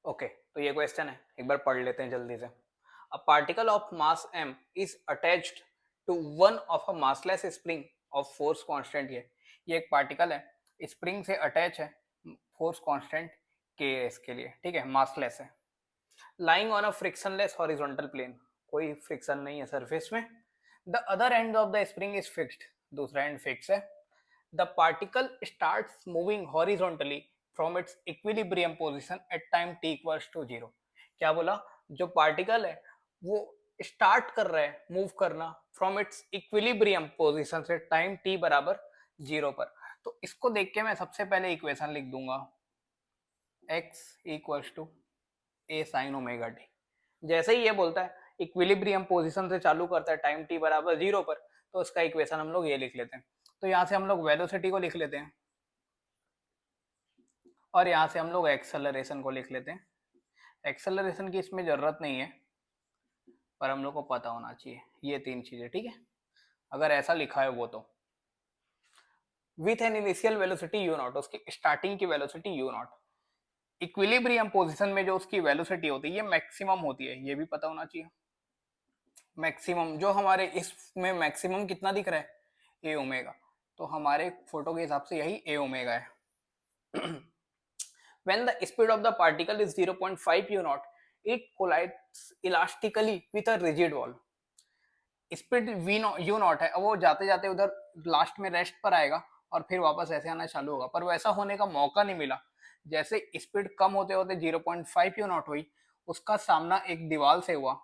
Okay, तो ये question है, एक बार पढ़ लेते हैं जल्दी से। A particle of mass m is attached to one of a massless spring of force constant. ये एक पार्टिकल है, स्प्रिंग से अटैच है, फोर्स कांस्टेंट के इसके लिए, ठीक है, मासलेस है। Lying on a frictionless horizontal plane, कोई फ्रिक्शन नहीं है सरफेस में। The other end of the spring is fixed, दूसरा एंड फिक्स है। The particle starts moving horizontally from its equilibrium position at time t equals to 0। क्या बोला? जो particle है वो स्टार्ट कर रहा है मूव करना फ्रॉम इट्स इक्विलिब्रियम पोजीशन से टाइम t बराबर 0 पर। तो इसको देख के मैं सबसे पहले इक्वेशन लिख दूंगा, x equals to A sine omega T. जैसे ही ये बोलता है इक्विलिब्रियम पोजीशन से चालू करता है टाइम t बराबर 0 पर, तो इसका इक्वेशन हम लोग ये लिख लेते हैं। तो यहाँ से हम लोग वेलोसिटी को लिख लेते हैं और यहाँ से हम लोग एक्सेलरेशन को लिख लेते हैं। एक्सेलरेशन की इसमें जरूरत नहीं है, पर हम लोग को पता होना चाहिए ये तीन चीजें, ठीक है, अगर ऐसा लिखा है वो। तो with an initial velocity you not, उसकी स्टार्टिंग की velocity you not, equilibrium position में जो उसकी वेलोसिटी होती है ये मैक्सिमम होती है, ये भी पता होना चाहिए। मैक्सिमम जो हमारे इसमें मैक्सिमम कितना दिख रहा है, ए ओमेगा, तो हमारे फोटो के हिसाब से यही ए ओमेगा है। When the speed of the particle is 0.5 u naught, it collides elastically with a rigid wall. Speed V U naught है, वो जाते जाते उधर लास्ट में रेस्ट पर आएगा और फिर वापस ऐसे आना चालू होगा, पर वैसा होने का मौका नहीं मिला। जैसे स्पीड कम होते होते 0.5 यू नॉट हुई, उसका सामना एक दीवार से हुआ,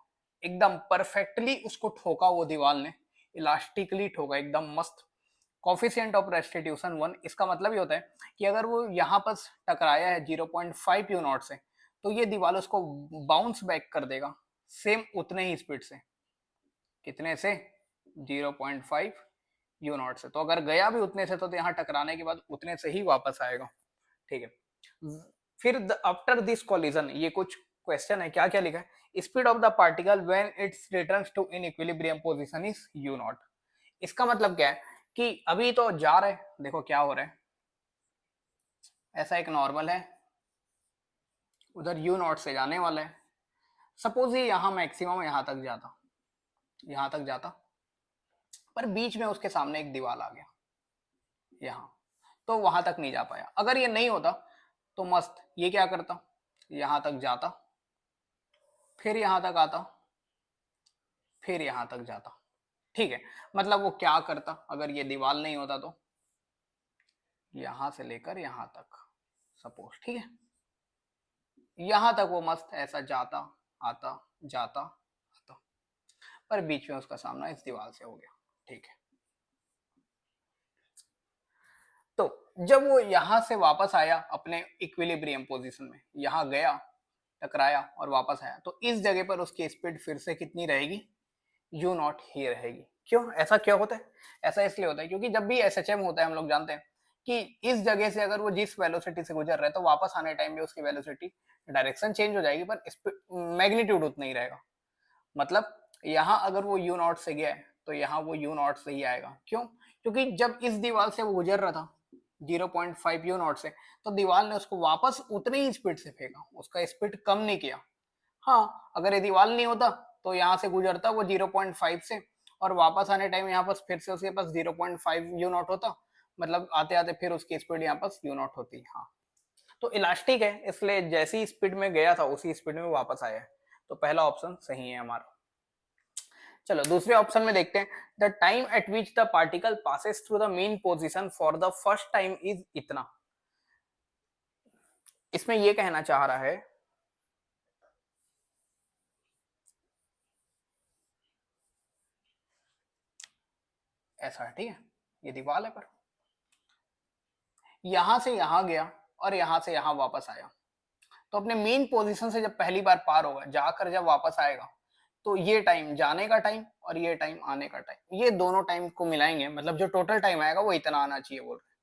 एकदम परफेक्टली उसको ठोका, वो दीवार ने इलास्टिकली ठोका, एकदम मस्त। कॉफिशिएंट ऑफ रेस्टिट्यूशन 1, इसका मतलब ये होता है कि अगर वो यहाँ पर टकराया है 0.5 यू नॉट से, तो ये दीवार उसको बाउंस बैक कर देगा सेम उतने ही स्पीड से। कितने से? 0.5 यू नॉट से। तो अगर गया भी उतने से तो यहाँ टकराने के बाद उतने से ही वापस आएगा, ठीक है। फिर आफ्टर दिस कोलिजन, ये कुछ क्वेश्चन है, क्या क्या लिखा है, speed of the particle when its returns to in equilibrium position is U naught. इसका मतलब क्या है कि अभी तो जा रहे, देखो क्या हो रहा है, ऐसा एक नॉर्मल है, उधर यू नॉट से जाने वाला है। सपोज ये यहाँ मैक्सिमम यहाँ तक जाता, यहाँ तक जाता, पर बीच में उसके सामने एक दीवार आ गया यहाँ, तो वहां तक नहीं जा पाया। अगर ये नहीं होता तो मस्त ये क्या करता, यहाँ तक जाता, फिर यहाँ तक आता, फिर यहाँ तक जाता, ठीक है। मतलब वो क्या करता अगर ये दीवार नहीं होता, तो यहां से लेकर यहां तक सपोज, ठीक है, यहां तक वो मस्त ऐसा जाता, आता, जाता, आता, पर बीच में उसका सामना इस दीवार से हो गया, ठीक है। तो जब वो यहां से वापस आया अपने इक्विलिब्रियम पोजीशन में, यहां गया, टकराया और वापस आया, तो इस जगह पर उसकी स्पीड फिर से कितनी रहेगी, यू नॉट ही रहेगी। क्यों ऐसा क्या होता है? ऐसा इसलिए होता है क्योंकि जब भी एसएचएम होता है हम लोग जानते हैं कि इस जगह से अगर वो जिस वेलोसिटी से गुजर रहा है, तो वापस आने टाइम में उसकी वेलोसिटी डायरेक्शन चेंज हो जाएगी, पर मैग्नीट्यूड उतना ही रहेगा। मतलब यहाँ अगर वो यू नॉट से गया है तो यहाँ वो यू नॉट से ही आएगा। क्यों? क्योंकि जब इस दीवार से वो गुजर रहा था 0.5 यू नॉट से, तो दीवार ने उसको वापस उतनी ही स्पीड से फेंका, उसका स्पीड कम नहीं किया। हाँ, अगर ये दीवार नहीं होता तो यहाँ से गुजरता वो 0.5 से, और वापस आने टाइम यहाँ पर फिर से उसके पास 0.5 यू नॉट होता, मतलब आते आते फिर उसकी स्पीड यहाँ पर यू नॉट होती। हाँ, तो इलास्टिक है, इसलिए जैसी स्पीड में गया था उसी स्पीड में वापस आया है। तो पहला ऑप्शन सही है हमारा। चलो दूसरे ऑप्शन में देखते हैं। The time eight which the particle passes through the main position for the first time is इतना। इसमें ये कहना चाह रहा है, ऐसा है, ठीक है, ये दीवार है, पर यहां से यहां गया और यहां से यहां वापस आया, तो अपने मेन पोजीशन से जब पहली बार पार होगा, जाकर जब वापस आएगा, तो ये टाइम जाने का टाइम और ये टाइम आने का टाइम, ये दोनों टाइम को मिलाएंगे, मतलब जो टोटल टाइम आएगा वो इतना आना चाहिए बोल रहे।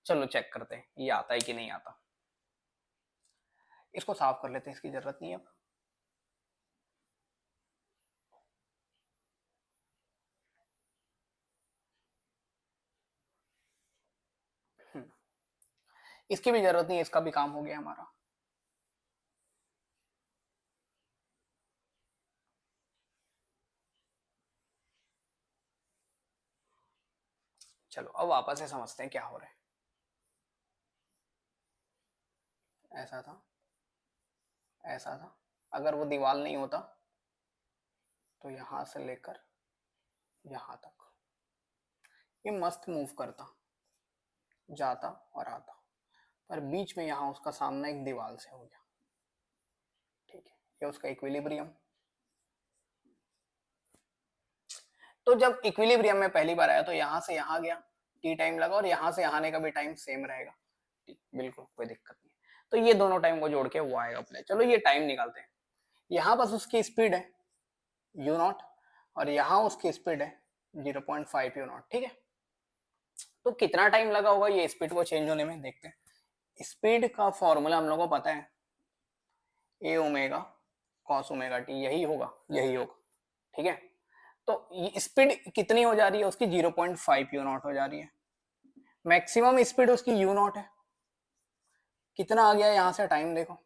चलो चेक करते हैं ये आता है कि नहीं आता। इसको साफ कर लेते हैं, इसकी जरूरत नहीं है अब। इसकी भी जरूरत नहीं है, इसका भी काम हो गया हमारा। चलो अब वापस से समझते हैं क्या हो रहा है। ऐसा था, ऐसा था, अगर वो दीवार नहीं होता तो यहां से लेकर यहां तक ये मस्त मूव करता, जाता और आता, पर बीच में यहां उसका सामना एक दीवार से हो गया। ठीक है, ये उसका इक्विलिब्रियम। तो जब इक्विलिब्रियम में पहली बार आया तो यहां से यहां गया, टी टाइम लगा, और यहां से यहां आने का भी टाइम सेम रहेगा। बिल्कुल कोई दिक्कत नहीं। तो ये दोनों टाइम को जोड़ के वो आएगा प्ले। चलो ये टाइम निकालते हैं। यहाँ बस उसकी स्पीड है यू नॉट, और यहाँ उसकी स्पीड है 0.5 यू नॉट। ठीक है, तो कितना टाइम लगा होगा ये स्पीड को चेंज होने में, देखते हैं। स्पीड का फॉर्मूला हम लोगों को पता है, ए ओमेगा कॉस ओमेगा टी, यही होगा, यही होगा। ठीक है, तो ये स्पीड कितनी हो जा रही है उसकी, 0.5 यू नॉट हो जा रही है। मैक्सिमम स्पीड उसकी यू नॉट है, कितना आ गया यहाँ से टाइम देखो,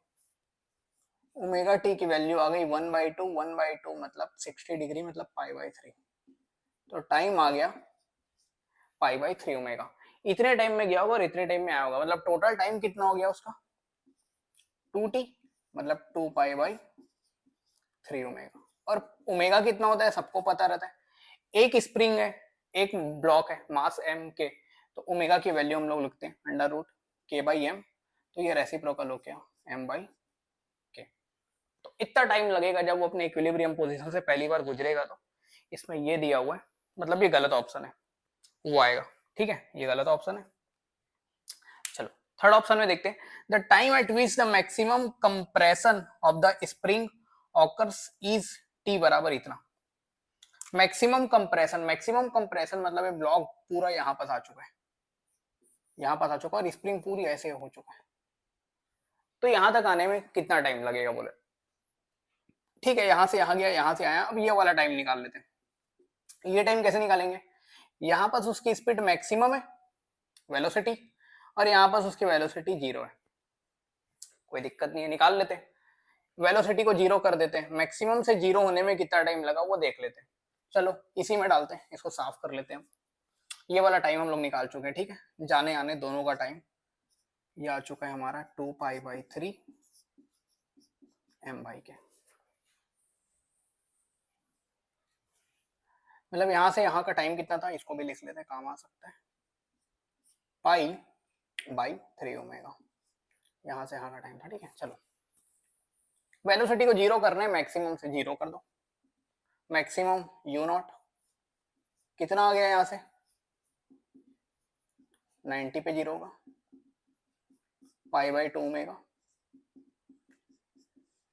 ओमेगा टी की वैल्यू आ गई 1/2, 1/2 मतलब 60 डिग्री, मतलब π/3। तो टाइम आ गया π/3 ओमेगा। इतने टाइम में गया होगा और इतने टाइम में आया होगा, मतलब टोटल टाइम कितना हो गया उसका 2t, मतलब 2π/3 ओमेगा। और ओमेगा कितना होता है सबको पता रहता है, एक स्प्रिंग है, एक ब्लॉक है, मास m के, तो ओमेगा की वैल्यू हम लोग लिखते हैं √k/m। तो ये रेसिप्रोकल हो गया m/k। तो इतना टाइम लगेगा जब वो अपने इक्विलिब्रियम पोजीशन से पहली बार गुजरेगा। तो इसमें ये दिया हुआ है, मतलब ये गलत ऑप्शन है, वो आएगा। ठीक है, ये गलत ऑप्शन है। चलो थर्ड ऑप्शन में देखते हैं, the time eight which the maximum compression of the spring occurs is t बराबर इतना। मैक्सिमम कंप्रेशन मतलब ये ब्लॉक पूरा यहाँ पास आ चुका है, यहाँ पास आ चुका है, और स्प्रिंग पूरी ऐसे हो चुका है। तो यहाँ तक आने में कितना टाइम लगेगा बोले। ठीक है, यहाँ से यहाँ गया, यहाँ से आया, अब ये वाला टाइम निकाल लेते हैं। ये टाइम कैसे निकालेंगे, यहाँ पास उसकी स्पीड मैक्सिमम है वेलोसिटी, और यहाँ पास उसकी वेलोसिटी 0 है। कोई दिक्कत नहीं है, निकाल लेते हैं। वेलोसिटी को 0 कर देते हैं, मैक्सिमम से 0 होने में कितना टाइम लगा वो देख लेते हैं। चलो इसी में डालते हैं, इसको साफ कर लेते हैं। ये वाला टाइम हम लोग निकाल चुके हैं। ठीक है, जाने आने दोनों का टाइम ये आ चुका है हमारा 2π/3 m/k। मतलब यहाँ से यहाँ का टाइम कितना था, इसको भी लिख लेते हैं, काम आ सकता है, π/3 ओमेगा। यहाँ से यहाँ का टाइम था। ठीक है, चलो वेलोसिटी को 0 करना है, मैक्सिमम से 0 कर दो, मैक्सिमम यू नॉट कितना आ गया यहाँ से 90 पे 0 होगा, π/2 ओमेगा,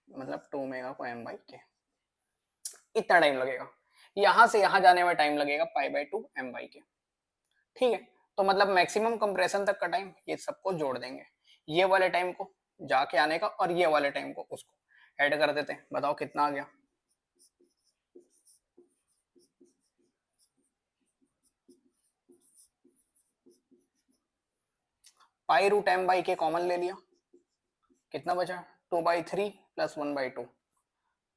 मतलब 2 ओमेगा को m/k। इतना टाइम लगेगा, यहां से यहां जाने में टाइम लगेगा π/2 m/k। ठीक है, तो मतलब मैक्सिमम कंप्रेशन तक का टाइम ये सबको जोड़ देंगे, ये वाले टाइम को जाके आने का और ये वाले टाइम को उसको ऐड कर देते हैं। बताओ कितना आ गया, π√m/k कॉमन ले लिया, कितना बचा 2/3 + 1/2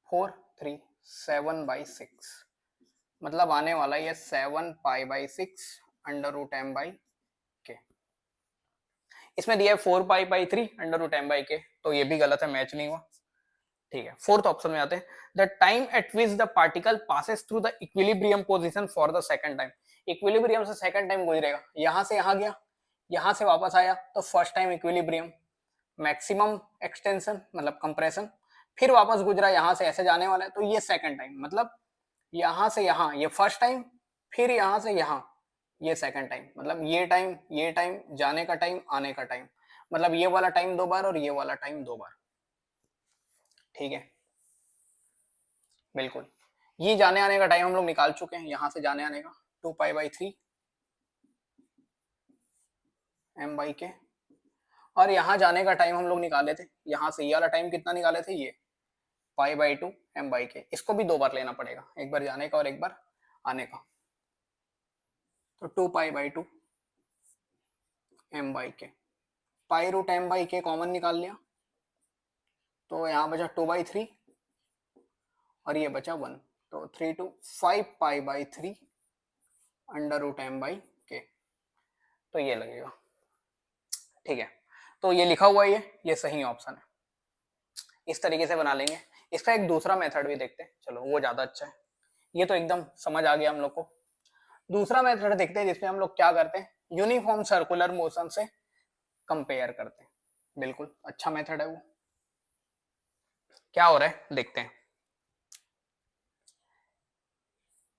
4 3 7/6, मतलब आने वाला ये 7π/6 √m/k। इसमें दिया है 4π/3 √m/k, तो ये भी गलत है, मैच नहीं हुआ। ठीक है, फोर्थ ऑप्शन में आते हैं, the time eight which the particle passes through the equilibrium position for the second time. Equilibrium से सेकंड टाइम गुजरेगा, यहां से यहां गया, यहां से वापस आया, तो first time equilibrium, maximum extension मतलब कंप्रेशन, फिर वापस गुजरा यहां से ऐसे जाने वाला है, तो ये सेकंड टाइम, मतलब यहां से यहां ये फर्स्ट टाइम, फिर यहां से यहां ये सेकंड टाइम, मतलब ये टाइम जाने का टाइम, आने का टाइम, मतलब ये वाला टाइम 2 बार और ये वाला टाइम 2 बार। ठीक है, बिल्कुल ये जाने आने का टाइम हम लोग निकाल चुके हैं, यहां से जाने आने का 2π/3 m/k, और यहाँ जाने का टाइम हम लोग निकाले थे, यहाँ से ये वाला टाइम कितना निकाले थे, ये π/2 m/k। इसको भी 2 बार लेना पड़ेगा, एक बार जाने का और एक बार आने का, तो 2π/2 m/k, π√m/k कॉमन निकाल लिया, तो यहाँ बचा 2/3 और ये बचा 1, तो 3 to 5π/3 √m/k। तो ये लगेगा, ठीक है। तो ये लिखा हुआ है, ये सही ऑप्शन है। इस तरीके से बना लेंगे। इसका एक दूसरा मेथड भी देखते हैं, चलो वो ज्यादा अच्छा है। ये तो एकदम समझ आ गया हम लोग को। दूसरा मेथड देखते हैं जिसमें हम लोग क्या करते हैं, यूनिफॉर्म सर्कुलर मोशन से कंपेयर करते हैं। बिल्कुल अच्छा मेथड है वो। क्या हो रहा है देखते हैं।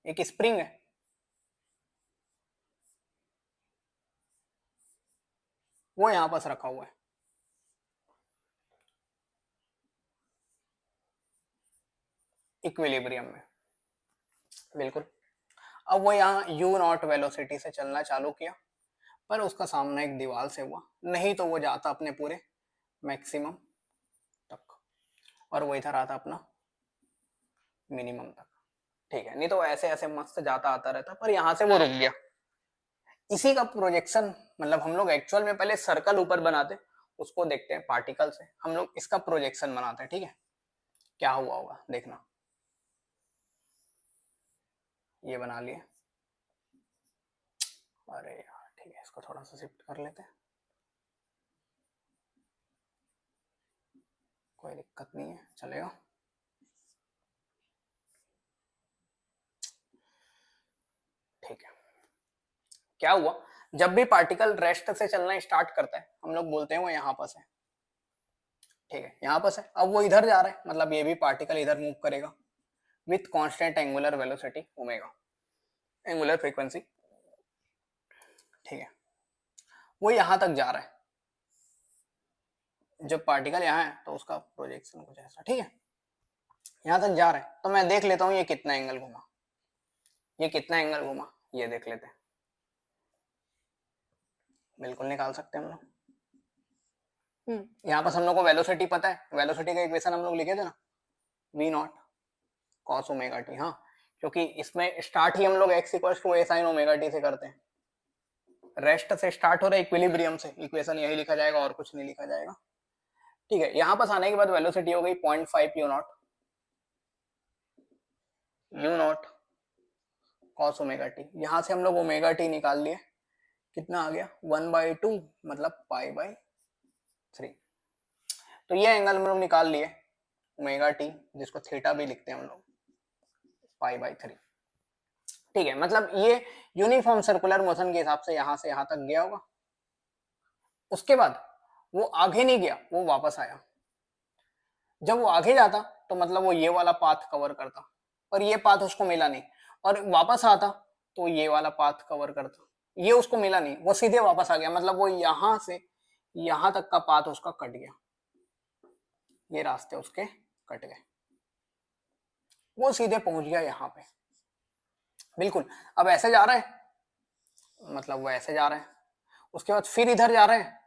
एक स्प्रिंग है, वो यहां पास रखा हुआ है, इक्विलिब्रियम में। बिल्कुल। अब वो यहाँ यू नॉट वेलोसिटी से चलना चालू किया, पर उसका सामना एक दीवार से हुआ, नहीं तो वो जाता अपने पूरे मैक्सिमम तक, और वो इधर आता अपना मिनिमम तक, ठीक है। नहीं तो ऐसे ऐसे मस्त जाता आता रहता, पर यहाँ से वो रुक गया। इसी का प्रोजेक्शन, मतलब हम लोग एक्चुअल में पहले सर्कल ऊपर बनाते, उसको देखते हैं पार्टिकल से, हम लोग इसका प्रोजेक्शन बनाते हैं, ठीक है। क्या हुआ होगा देखना। ये बना लिए, अरे यार ठीक है, इसको थोड़ा सा शिफ्ट कर लेते हैं, कोई दिक्कत नहीं है, चलेगा। ठीक है। क्या हुआ, जब भी पार्टिकल रेस्ट से चलना स्टार्ट करता है, हम लोग बोलते हैं वो यहाँ पास है, ठीक है, यहाँ पास है। अब वो इधर जा रहा है, मतलब ये भी पार्टिकल इधर मूव करेगा with constant angular velocity omega, angular frequency, ठीक है। वो यहाँ तक जा रहा है, जब पार्टिकल यहाँ है तो उसका प्रोजेक्शन कुछ ऐसा, ठीक है। यहाँ तक जा रहा है, तो मैं देख लेता हूँ ये कितना एंगल घुमा, ये कितना एंगल घुमा, ये देख लेते हैं। बिल्कुल निकाल सकते हैं हम लोग। यहाँ पास हम लोग को वेलोसिटी पता है, वेलोसिटी का इक्वेशन हम लोग लिखे थे ना, V naught cos omega T, हाँ, क्योंकि इसमें स्टार्ट ही हम लोग X equal to A sine omega T से करते हैं। रेस्ट से स्टार्ट हो रहा है, इक्विलिब्रियम से, इक्वेशन यही लिखा जाएगा और कुछ नहीं लिखा जाएगा, ठीक है। यहाँ पास आने के बाद वेलोसिटी हो गई 0.5 you not, you not cos omega T. यहाँ से हम लोग ओमेगा टी निकाल लिए, कितना आ गया 1/2, मतलब π/3। तो ये एंगल हम लोग निकाल लिए, ओमेगा टी, जिसको थीटा भी लिखते हैं हम लोग, π/3, ठीक है। मतलब ये यूनिफॉर्म सर्कुलर मोशन के हिसाब से यहाँ से यहाँ तक गया होगा। उसके बाद वो आगे नहीं गया, वो वापस आया। जब वो आगे जाता तो मतलब वो ये वाला पाथ कवर करता, पर ये पाथ उसको मिला नहीं, और वापस आता तो ये वाला पाथ कवर करता, ये उसको मिला नहीं, वो सीधे वापस आ गया, मतलब वो यहाँ से यहाँ तक का पाथ उसका कट गया, ये रास्ते उसके कट गए, वो सीधे पहुंच गया यहाँ पे। बिल्कुल। अब ऐसे जा रहा है, मतलब वो ऐसे जा रहा है, उसके बाद फिर इधर जा रहा है,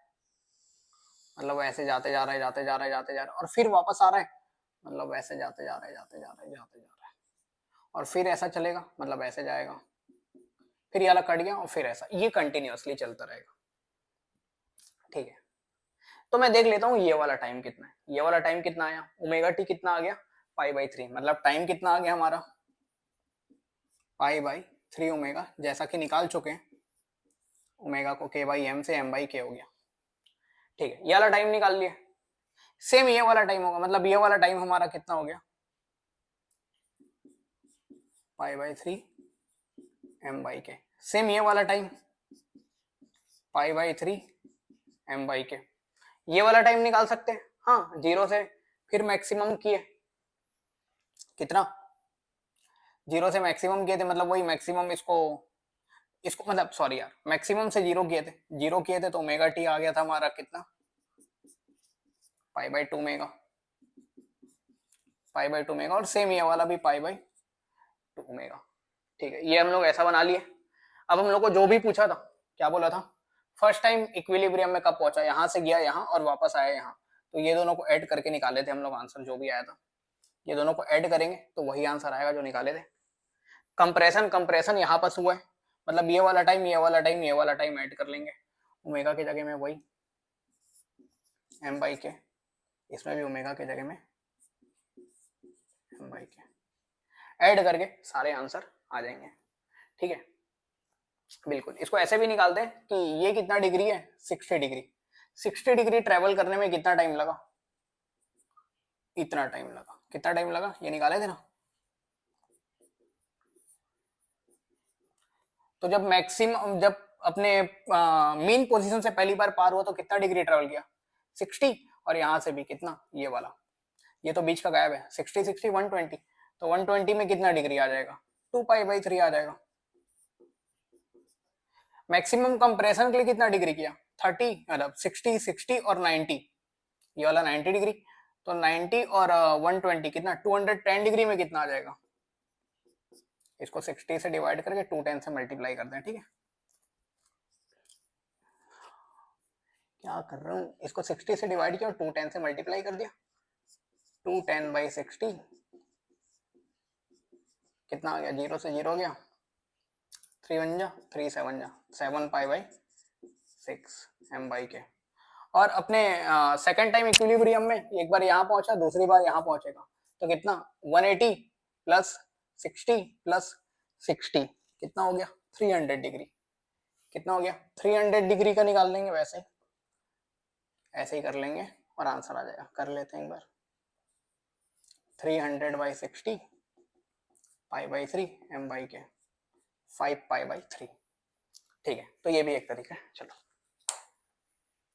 मतलब वो ऐसे जाते जा रहा है, जाते जा रहा है, जाते जा रहा है, और फिर वापस आ रहा है, मतलब वैसे जाते जा रहा है, जाते जा रहा है, जाते जा रहा है, और फिर ऐसा चलेगा, मतलब ऐसे जाएगा, फिर ये वाला कट गया, और फिर ऐसा, ये कंटिन्यूअसली चलता रहेगा, ठीक है। तो मैं देख लेता हूँ ये वाला टाइम कितना है, ये वाला टाइम कितना आया, ओमेगा टी कितना आ गया π/3, मतलब टाइम कितना आ गया हमारा π/3 ओमेगा, जैसा कि निकाल चुके हैं ओमेगा को k/m से m/k हो गया, ठीक है। ये वाला टाइम निकाल लिया, सेम ये वाला टाइम होगा, मतलब ये वाला टाइम हमारा कितना हो गया π/3 m/k, सेम ये वाला टाइम π/3 m/k। ये वाला टाइम निकाल सकते हैं, हाँ, जीरो से फिर मैक्सिमम किए, कितना, जीरो से मैक्सिमम किए थे, मतलब वही मैक्सिमम, इसको इसको मतलब सॉरी यार, मैक्सिमम से जीरो किए थे, जीरो किए थे तो ओमेगा टी आ गया था हमारा कितना π/2 मेगा, π/2 मेगा, और सेम ये वाला भी π/2 मेगा, ठीक है। ये हम लोग ऐसा बना लिए। अब हम लोग को जो भी पूछा था, क्या बोला था, फर्स्ट टाइम इक्विलिब्रियम में कब पहुंचा, यहाँ से गया यहाँ और वापस आया यहाँ, तो ये दोनों को ऐड करके निकाले थे हम लोग, आंसर जो भी आया था, ये दोनों को ऐड करेंगे तो वही आंसर आएगा जो निकाले थे। कंप्रेशन, कंप्रेशन यहाँ पास हुआ है, मतलब ये वाला टाइम, ये वाला टाइम, ये वाला टाइम ऐड कर लेंगे, ओमेगा की जगह में वही m/k, इसमें भी ओमेगा की जगह में m/k, ऐड करके सारे आंसर आ जाएंगे, ठीक है। बिल्कुल, इसको ऐसे भी निकालते हैं कि ये कितना डिग्री है, 60 डिग्री। 60 डिग्री ट्रेवल करने में कितना टाइम लगा, इतना टाइम लगा। कितना टाइम लगा ये निकाले थे ना। तो जब मैक्सिमम, जब अपने मेन पोजीशन से पहली बार पार हुआ तो कितना डिग्री ट्रेवल किया, 60। और यहाँ से भी कितना, ये वाला, ये तो बीच का गायब है, 60 60 120। तो 120 में कितना डिग्री आ जाएगा, 2π/3 आ जाएगा। मैक्सिमम कंप्रेशन के लिए कितना डिग्री किया, 30, मतलब 60 60 और 90, ये वाला 90 डिग्री। तो 90 और 120 कितना, 210 डिग्री में कितना आ जाएगा। इसको 60 से डिवाइड करके 210 से मल्टीप्लाई करते हैं, ठीक है। क्या कर रहा हूँ, इसको 60 से डिवाइड किया और 210 से मल्टीप्लाई कर दिया। 210/60 कितना आ गया, 0 से 0 गया, 3 1 जा 3 7 जा 7π/6 m/k। और अपने सेकंड टाइम इक्विलिब्रियम में एक बार यहाँ पहुंचा, दूसरी बार यहाँ पहुंचेगा, तो कितना, 180 प्लस 60 प्लस 60 कितना हो गया, 300 डिग्री। कितना हो गया, 300 डिग्री का निकाल लेंगे, वैसे ऐसे ही कर लेंगे और आंसर आ जाएगा। कर लेते हैं एक बार, 300/60 π/3 m/k 5π/3। ठीक है, तो ये भी एक तरीका है। चलो।